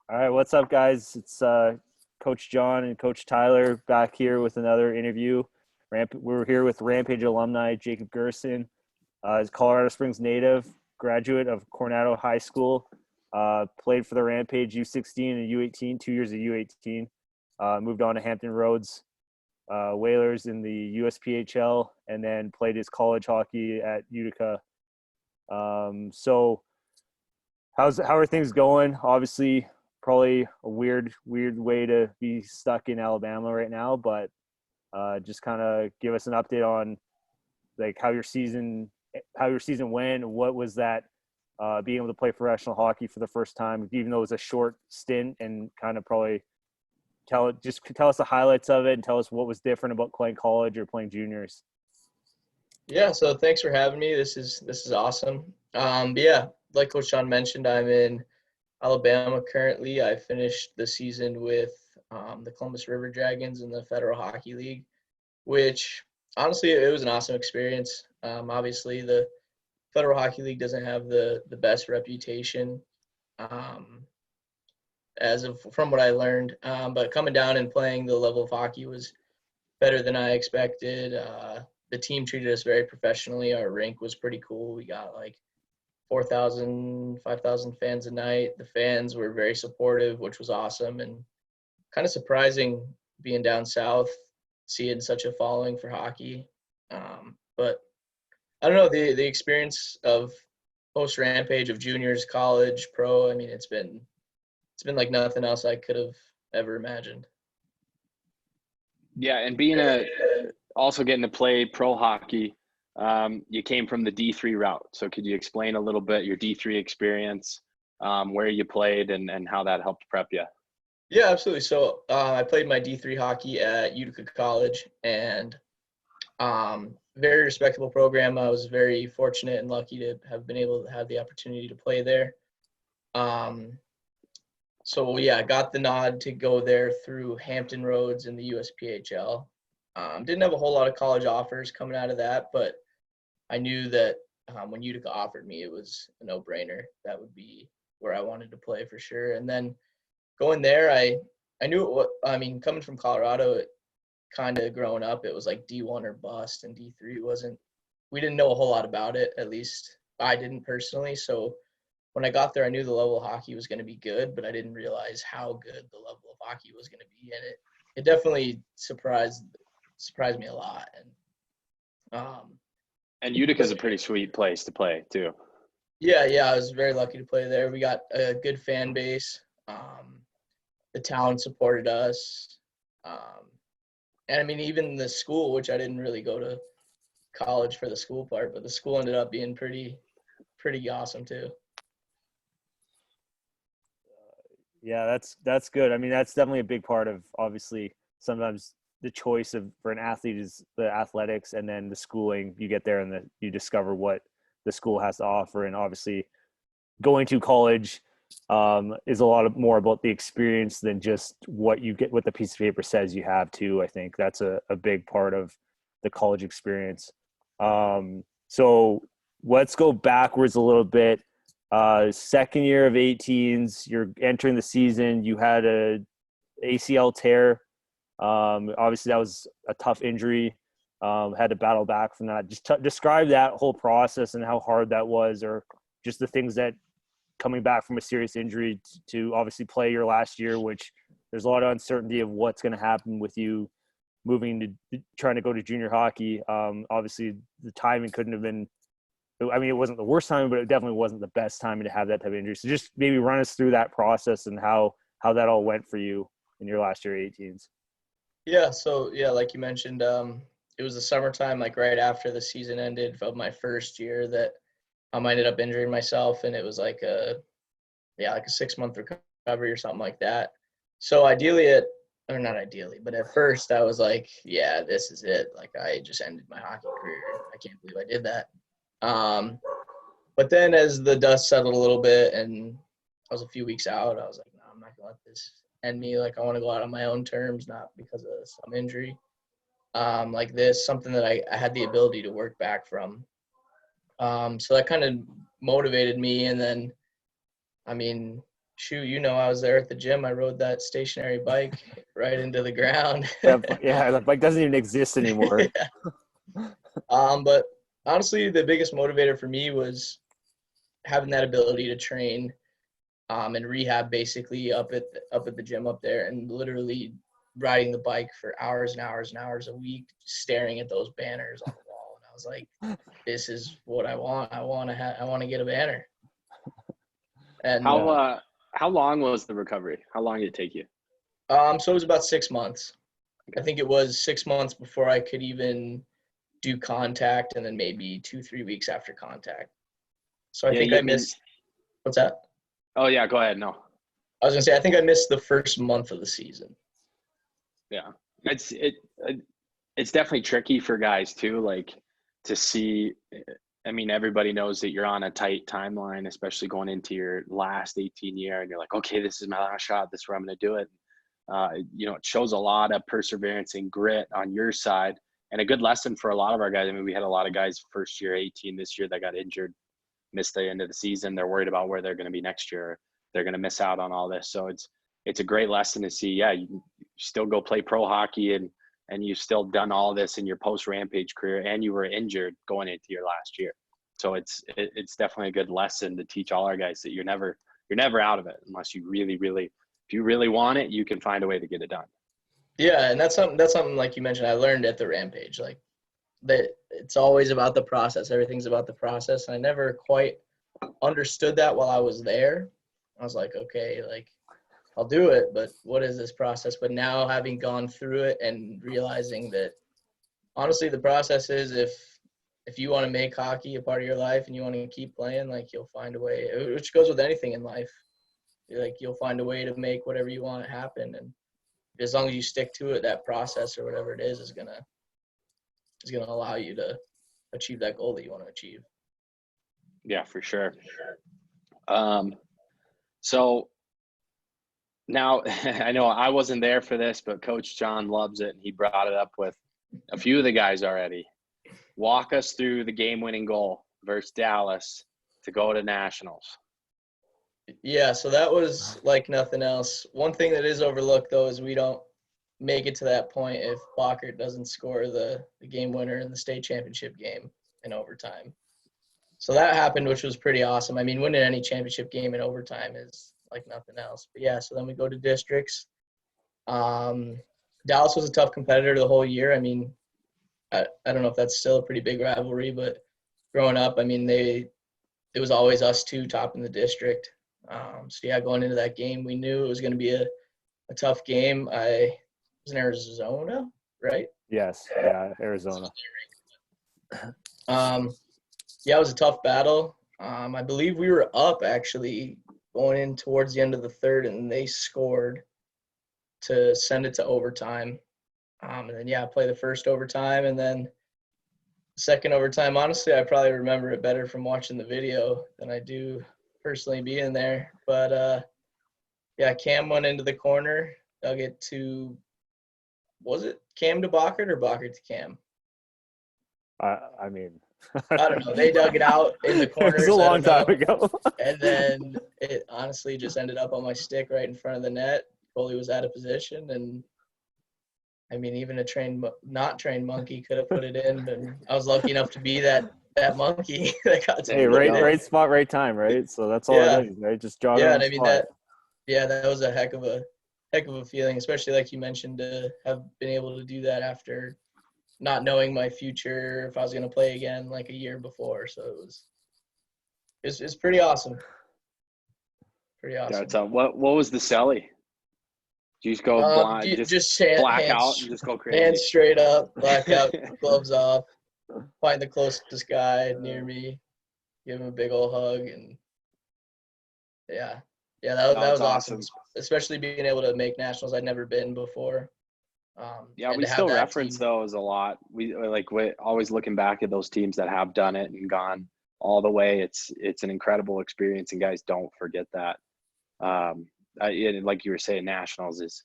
All right, what's up, guys? It's Coach John and Coach Tyler back here with another interview. We're here with Rampage alumni Jacob Gerson. He's Colorado Springs native, graduate of Coronado High School. Played for the Rampage U16 and U18, 2 years of U18. Moved on to Hampton Roads Whalers in the USPHL, and then played his college hockey at Utica. So how are things going? Obviously, probably a weird way to be stuck in Alabama right now, but just kind of give us an update on like how your season went. What was that being able to play professional hockey for the first time, even though it was a short stint, and kind of probably tell us the highlights of it and tell us what was different about playing college or playing juniors. Yeah, so thanks for having me. This is awesome. But yeah, like Coach Sean mentioned, I'm in Alabama currently. I finished the season with the Columbus River Dragons in the Federal Hockey League, which honestly it was an awesome experience. Obviously, the Federal Hockey League doesn't have the best reputation, um, as of from what I learned. But coming down and playing the level of hockey was better than I expected. The team treated us very professionally. Our rink was pretty cool. We got like 4,000, 5,000 fans a night. The fans were very supportive, which was awesome and kind of surprising being down south, seeing such a following for hockey. But I don't know, the experience of post Rampage of juniors, college, pro. I mean, it's been like nothing else I could have ever imagined. Yeah, and being a also getting to play pro hockey, you came from the D3 route. So could you explain a little bit your D3 experience, where you played, and how that helped prep you? Yeah, absolutely. So I played my D3 hockey at Utica College, and very respectable program. I was very fortunate and lucky to have been able to have the opportunity to play there. Um, so yeah, I got the nod to go there through Hampton Roads in the USPHL. Didn't have a whole lot of college offers coming out of that, but I knew that when Utica offered me, it was a no-brainer. That would be where I wanted to play for sure. And then going there, I knew what I mean. Coming from Colorado, it kind of growing up, it was like D1 or bust, and D3 wasn't. We didn't know a whole lot about it. At least I didn't personally. So when I got there, I knew the level of hockey was going to be good, but I didn't realize how good the level of hockey was going to be. And it definitely surprised me a lot. And Utica's a pretty sweet place to play too. Yeah, I was very lucky to play there. We got a good fan base. The town supported us. And I mean, even the school, which I didn't really go to college for the school part, but the school ended up being pretty awesome too. Yeah, that's good. I mean, that's definitely a big part of obviously sometimes the choice of for an athlete is the athletics and then the schooling. You get there and you discover what the school has to offer, and obviously going to college is a lot more about the experience than just what you get, what the piece of paper says you have to. I think that's a big part of the college experience. So let's go backwards a little bit. Second year of 18s, you're entering the season. You had a ACL tear. Obviously, that was a tough injury. Had to battle back from that. Just describe that whole process and how hard that was, or just the things that coming back from a serious injury to obviously play your last year, which there's a lot of uncertainty of what's going to happen with you moving to trying to go to junior hockey. Obviously, the timing couldn't have been. I mean, it wasn't the worst time, but it definitely wasn't the best time to have that type of injury. So just maybe run us through that process and how that all went for you in your last year 18s. Yeah, so yeah, like you mentioned, it was the summertime, like right after the season ended of my first year that I ended up injuring myself, and it was like a 6 month recovery or something like that. So or not ideally, but at first I was like, yeah, this is it. Like I just ended my hockey career. I can't believe I did that. Um, but then as the dust settled a little bit and I was a few weeks out, I was like, no, I'm not gonna let this end me. Like I want to go out on my own terms, not because of some injury. Like this, something that I had the ability to work back from. So that kind of motivated me. And then, I mean, shoot, I was there at the gym. I rode that stationary bike right into the ground. That bike doesn't even exist anymore. Yeah. But honestly, the biggest motivator for me was having that ability to train and rehab basically up at the gym up there, and literally riding the bike for hours and hours and hours a week, staring at those banners on the wall. And I was like, this is what I want. I want to get a banner. And how long was the recovery? How long did it take you? so it was about 6 months. I think it was 6 months before I could even do contact, and then maybe 2-3 weeks after contact. So I think I missed. What's that? Oh yeah, go ahead. No. I was gonna say I think I missed the first month of the season. Yeah, it's definitely tricky for guys too, like to see. I mean, everybody knows that you're on a tight timeline, especially going into your last 18 year, and you're like, okay, this is my last shot. This is where I'm going to do it. It shows a lot of perseverance and grit on your side, and a good lesson for a lot of our guys. I mean, we had a lot of guys first year 18 this year that got injured, missed the end of the season. They're worried about where they're going to be next year. They're going to miss out on all this. So it's a great lesson to see. Yeah, you still go play pro hockey, and you've still done all this in your post Rampage career, and you were injured going into your last year. So it's definitely a good lesson to teach all our guys that you're never out of it unless you really, if you really want it, you can find a way to get it done. Yeah, and that's something like you mentioned I learned at the Rampage, like that it's always about the process. Everything's about the process. And I never quite understood that while I was there. I was like, okay, like I'll do it, but what is this process? But now having gone through it and realizing that honestly the process is if you want to make hockey a part of your life and you want to keep playing, like you'll find a way, which goes with anything in life. Like you'll find a way to make whatever you want happen, and as long as you stick to it, that process or whatever it is gonna allow you to achieve that goal that you want to achieve. Yeah, for sure. So now I know I wasn't there for this, but Coach John loves it, and he brought it up with a few of the guys already. Walk us through the game-winning goal versus Dallas to go to nationals. Yeah, so that was like nothing else. One thing that is overlooked, though, is we don't make it to that point if Bockert doesn't score the game winner in the state championship game in overtime. So that happened, which was pretty awesome. I mean, winning any championship game in overtime is like nothing else. But, yeah, so then we go to districts. Dallas was a tough competitor the whole year. I mean, I don't know if that's still a pretty big rivalry, but growing up, I mean, it was always us two top in the district. So, yeah, going into that game, we knew it was going to be a tough game. I was in Arizona, right? Yes, yeah, Arizona. Yeah, it was a tough battle. I believe we were up, actually, going in towards the end of the third, and they scored to send it to overtime. And then, yeah, play the first overtime, and then second overtime. Honestly, I probably remember it better from watching the video than I do personally being there. But, yeah, Cam went into the corner, dug it to – was it Cam to Bockert or Bockert to Cam? I mean – I don't know. They dug it out in the corner. It was a long time ago. And then it honestly just ended up on my stick right in front of the net. Goalie was out of position, and I mean, even a not trained monkey could have put it in. And I was lucky enough to be that monkey that got to. Hey, right spot, right time, right? So that's all it is, right? Just jog. Yeah, and I mean that was a heck of a feeling, especially like you mentioned, to have been able to do that after not knowing my future, if I was going to play again like a year before. So it's pretty awesome. Pretty awesome. Yeah, so what was the celly? Do you just go blind, just black out and just go crazy? Hands straight up, black out, gloves off, find the closest guy near me, give him a big old hug, and yeah, that was awesome. Especially being able to make nationals. I'd never been before. Yeah, we still reference those a lot. We always looking back at those teams that have done it and gone all the way. It's an incredible experience, and guys, don't forget that. Like you were saying, nationals is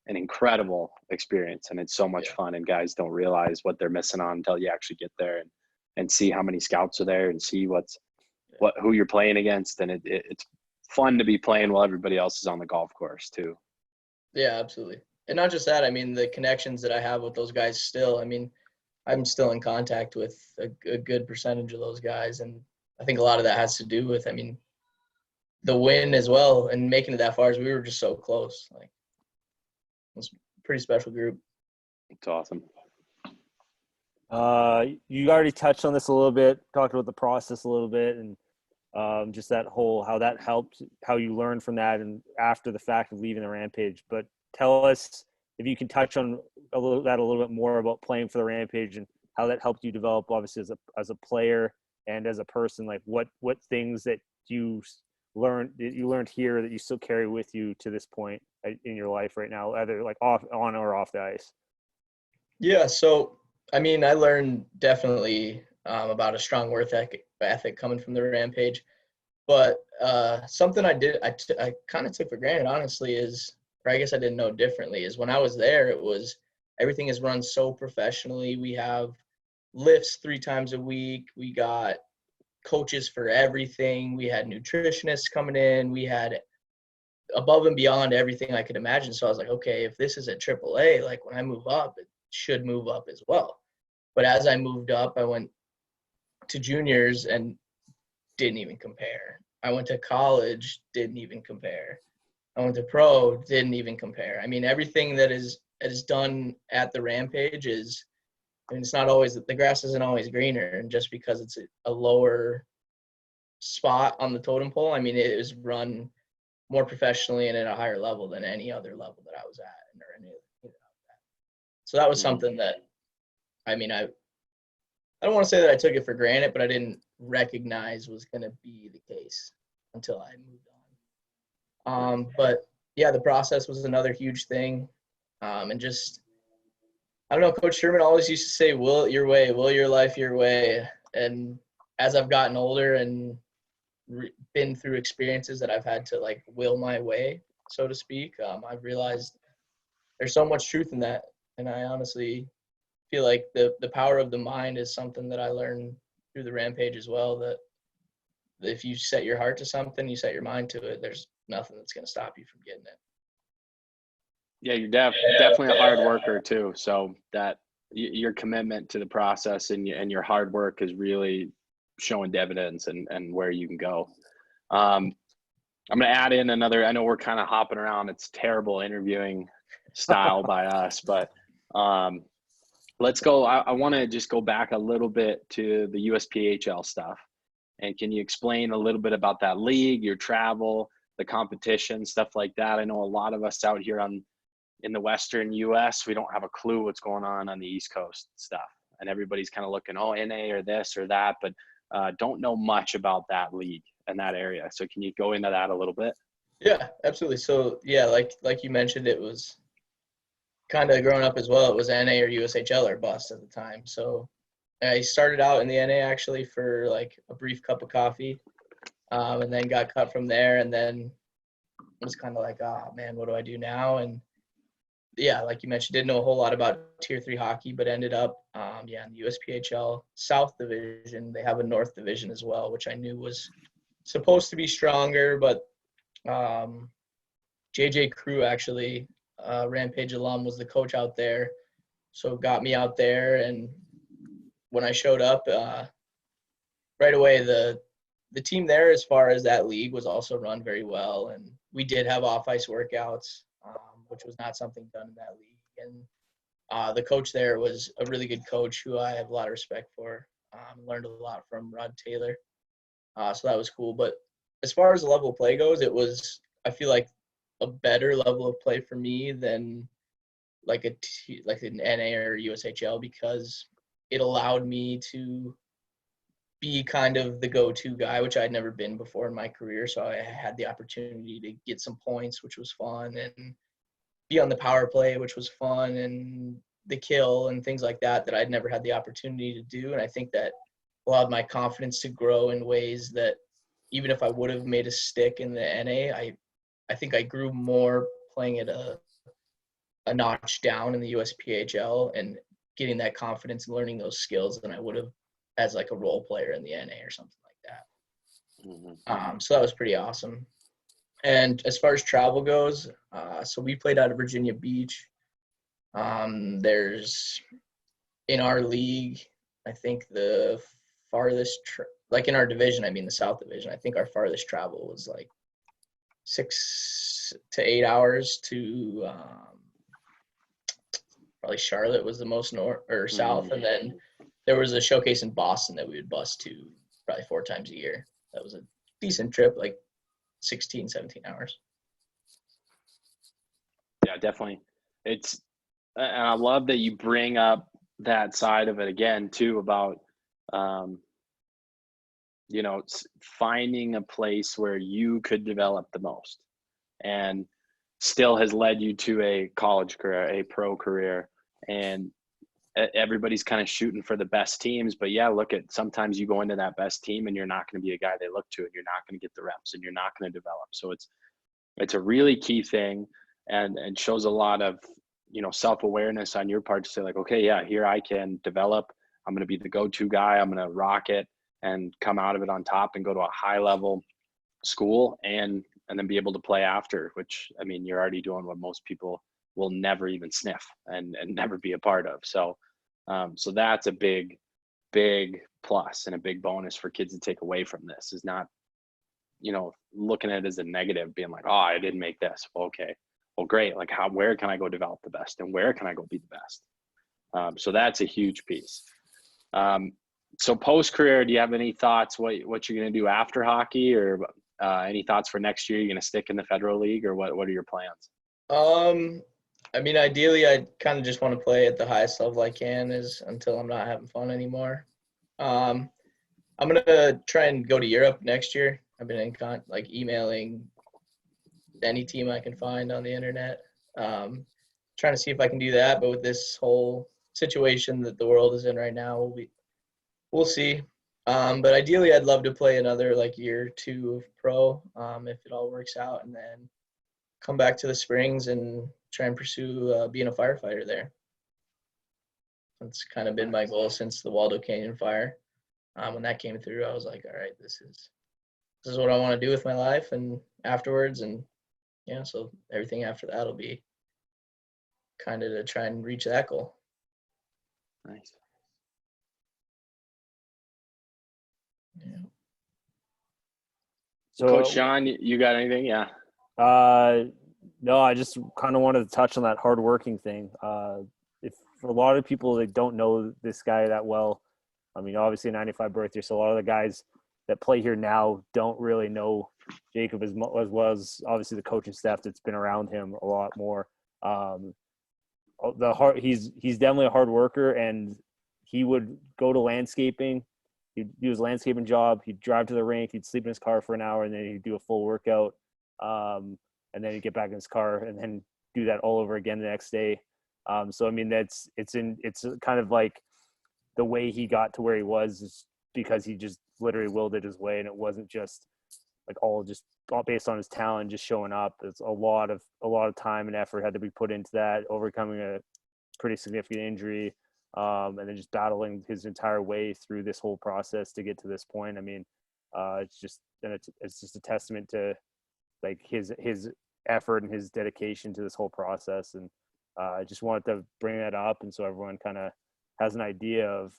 an incredible experience, and it's so much fun. And guys don't realize what they're missing on until you actually get there and see how many scouts are there and see who you're playing against. And it's fun to be playing while everybody else is on the golf course too. Yeah, absolutely. And not just that, I mean, the connections that I have with those guys still, I mean, I'm still in contact with a good percentage of those guys. And I think a lot of that has to do with, I mean, the win as well and making it that far, as we were just so close. Like, it was a pretty special group. It's awesome. You already touched on this a little bit, talked about the process a little bit, and just that whole, how that helped, how you learned from that and after the fact of leaving the Rampage. But tell us if you can touch on a little bit more about playing for the Rampage and how that helped you develop, obviously, as a player and as a person. Like what things that you learned here that you still carry with you to this point in your life right now, either like on or off the ice. Yeah, so I mean, I learned definitely about a strong work ethic coming from the Rampage, but something I kind of took for granted, honestly, is, or I guess I didn't know differently, is when I was there, it was everything is run so professionally. We have lifts 3 times a week. We got coaches for everything. We had nutritionists coming in. We had above and beyond everything I could imagine. So I was like, okay, if this is at AAA, like when I move up, it should move up as well. But as I moved up, I went to juniors and didn't even compare. I went to college, didn't even compare. I went to pro, didn't even compare. I mean, everything that is done at the Rampage is, I mean, it's not always, the grass isn't always greener. And just because it's a lower spot on the totem pole, I mean, it was run more professionally and at a higher level than any other level that I was at. So that was something that, I mean, I don't want to say that I took it for granted, but I didn't recognize was going to be the case until I moved on. But yeah, the process was another huge thing. And just, I don't know, Coach Sherman always used to say, will it your way, will your life your way. And as I've gotten older and been through experiences that I've had to like will my way, so to speak, I've realized there's so much truth in that. And I honestly feel like the power of the mind is something that I learned through the Rampage as well, that if you set your heart to something, you set your mind to it, there's nothing that's going to stop you from getting it. Yeah, you're definitely a hard worker too. So that your commitment to the process and your hard work is really showing dividends and where you can go. I'm going to add in another, I know we're kind of hopping around. It's terrible interviewing style by us, but let's go. I want to just go back a little bit to the USPHL stuff. And can you explain a little bit about that league, your travel, the competition, stuff like that? I know a lot of us out here in the Western US, we don't have a clue what's going on the East Coast stuff. And everybody's kind of looking, oh, NA or this or that, but don't know much about that league and that area. So can you go into that a little bit? Yeah, absolutely. So yeah, like you mentioned, it was kind of growing up as well. It was NA or USHL or bust at the time. So I started out in the NA actually for like a brief cup of coffee, and then got cut from there. And then it was kind of like, oh man, what do I do now? And yeah, like you mentioned, didn't know a whole lot about Tier 3 hockey, but ended up, in the USPHL South Division. They have a North Division as well, which I knew was supposed to be stronger, but JJ Crew actually, Rampage alum, was the coach out there, so got me out there. And when I showed up, right away the team there, as far as that league, was also run very well, and we did have off-ice workouts, which was not something done in that league. And the coach there was a really good coach who I have a lot of respect for. Learned a lot from Rod Taylor, so that was cool. But as far as the level of play goes, it was, I feel like, a better level of play for me than like an NA or USHL, because it allowed me to be kind of the go-to guy, which I'd never been before in my career. So I had the opportunity to get some points, which was fun, and be on the power play, which was fun, and the kill and things like that I'd never had the opportunity to do. And I think that allowed my confidence to grow in ways that even if I would have made a stick in the NA, I think I grew more playing at a notch down in the USPHL and getting that confidence and learning those skills than I would have as like a role player in the NA or something like that. So that was pretty awesome. And as far as travel goes, so we played out of Virginia Beach. There's in our league, I think the farthest, like in our division, I mean the South Division, I think our farthest travel was like 6 to 8 hours to probably Charlotte was the most north or south, and then there was a showcase in Boston that we would bus to probably 4 times a year. That was a decent trip, like 16, 17 hours. Yeah, definitely. It's, and I love that you bring up that side of it again too, about, you know, finding a place where you could develop the most, and still has led you to a college career, a pro career, and everybody's kind of shooting for the best teams. But yeah, look at, sometimes you go into that best team and you're not going to be a guy they look to, and you're not going to get the reps, and you're not going to develop. So it's a really key thing, and shows a lot of, you know, self-awareness on your part to say like, okay, yeah, here I can develop. I'm going to be the go-to guy. I'm going to rock it and come out of it on top and go to a high level school, and then be able to play after, which, I mean, you're already doing what most people will never even sniff and never be a part of. So, so that's a big plus and a big bonus for kids to take away from this, is not, you know, looking at it as a negative, being like, oh, I didn't make this. Okay, well, great. Like, where can I go develop the best, and where can I go be the best? So that's a huge piece. So post-career, do you have any thoughts what you're going to do after hockey, or any thoughts for next year? You're going to stick in the Federal League, or what are your plans? I mean, ideally, I kind of just want to play at the highest level I can, is until I'm not having fun anymore. I'm going to try and go to Europe next year. I've been like emailing any team I can find on the internet, trying to see if I can do that. But with this whole situation that the world is in right now, we'll see. But ideally, I'd love to play another like year or two of pro, if it all works out, and then come back to the Springs and try and pursue being a firefighter there. That's kind of been my goal since the Waldo Canyon fire. When that came through, I was like, all right, this is what I want to do with my life and afterwards. And yeah, so everything after that will be kind of to try and reach that goal. Nice. Yeah. So, Coach Sean, you got anything? Yeah. No, I just kind of wanted to touch on that hardworking thing. If for a lot of people that don't know this guy that well, I mean, obviously 95 birthday, so a lot of the guys that play here now don't really know Jacob as well as obviously the coaching staff that's been around him a lot more. He's definitely a hard worker, and he would go to landscaping. He'd do his landscaping job. He'd drive to the rink. He'd sleep in his car for an hour, and then he'd do a full workout. And then he'd get back in his car and then do that all over again the next day. So I mean, it's kind of like the way he got to where he was is because he just literally willed it his way, and it wasn't just like all based on his talent, just showing up. It's a lot of time and effort had to be put into that, overcoming a pretty significant injury, and then just battling his entire way through this whole process to get to this point. I mean, it's just a testament to like his effort and his dedication to this whole process. And I just wanted to bring that up, and so everyone kind of has an idea of,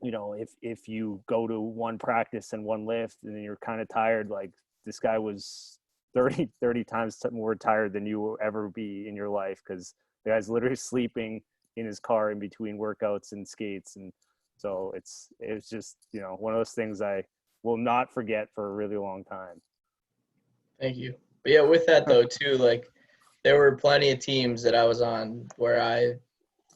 you know, if you go to one practice and one lift and then you're kind of tired, like this guy was 30 times more tired than you will ever be in your life, because the guy's literally sleeping in his car in between workouts and skates. And so it's just, you know, one of those things I will not forget for a really long time. Thank you. But yeah, with that though too, like there were plenty of teams that I was on where I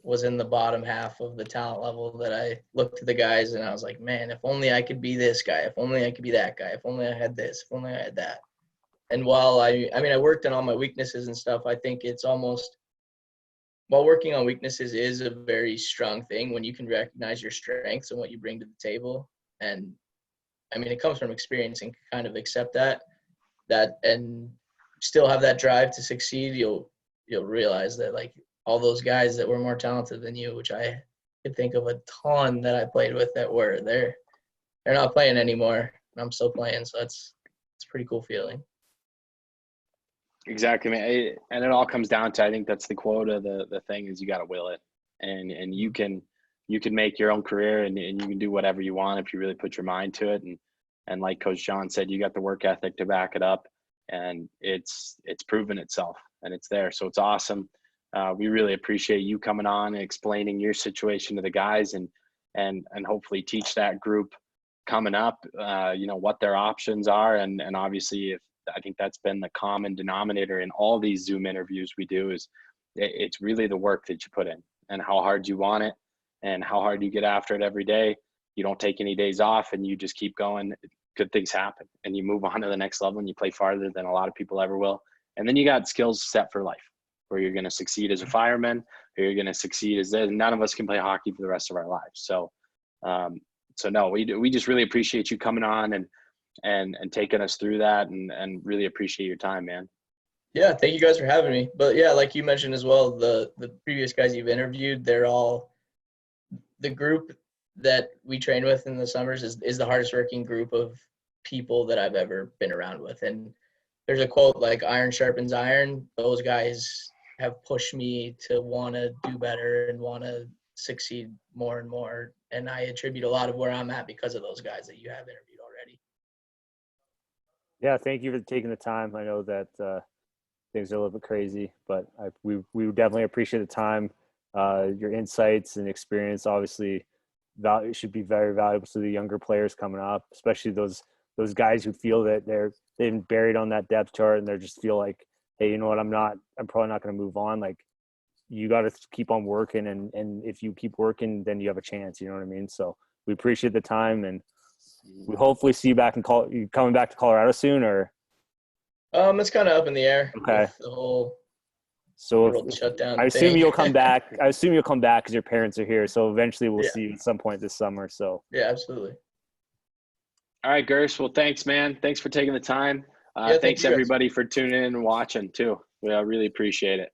was in the bottom half of the talent level, that I looked at the guys and I was like, man, if only I could be this guy, if only I could be that guy, if only I had this, if only I had that. And while I worked on all my weaknesses and stuff, I think it's almost, while working on weaknesses is a very strong thing when you can recognize your strengths and what you bring to the table. And I mean, it comes from experience, and kind of accept that and still have that drive to succeed. You'll realize that like all those guys that were more talented than you, which I could think of a ton that I played with that were they're not playing anymore, and I'm still playing. So it's a pretty cool feeling. Exactly, man. And it all comes down to, I think that's the quote of the thing is you got to will it, and you can make your own career, and you can do whatever you want if you really put your mind to it. And like Coach John said, you got the work ethic to back it up, and it's proven itself, and it's there. So it's awesome. We really appreciate you coming on and explaining your situation to the guys, and hopefully teach that group coming up, what their options are, and obviously I think that's been the common denominator in all these Zoom interviews we do is it's really the work that you put in and how hard you want it and how hard you get after it every day. You don't take any days off and you just keep going. Good things happen and you move on to the next level and you play farther than a lot of people ever will. And then you got skills set for life where you're going to succeed as a fireman or you're going to succeed as this. None of us can play hockey for the rest of our lives. So no, we just really appreciate you coming on and taking us through that and really appreciate your time, man. Yeah, thank you guys for having me. But yeah, like you mentioned as well, the previous guys you've interviewed, they're all the group that we train with in the summers is the hardest working group of people that I've ever been around with. And there's a quote like iron sharpens iron. Those guys have pushed me to want to do better and want to succeed more and more. And I attribute a lot of where I'm at because of those guys that you have interviewed already. Yeah, thank you for taking the time. I know that things are a little bit crazy, but we definitely appreciate the time. Your insights and experience obviously should be very valuable to the younger players coming up, especially those guys who feel that they've been buried on that depth chart and they just feel like, hey, you know what, I'm probably not going to move on. Like, you got to keep on working, and if you keep working, then you have a chance. You know what I mean? So we appreciate the time, and we hopefully see you back you coming back to Colorado soon, or it's kind of up in the air. Okay. With the whole so world shutdown I assume thing. you'll come back. I assume you'll come back because your parents are here. So eventually we'll Yeah. see you at some point this summer. So Yeah, absolutely. All right, Gerson. Well, thanks, man. Thanks for taking the time. Yeah, thank Thanks you guys. everybody for tuning in and watching too. We really appreciate it.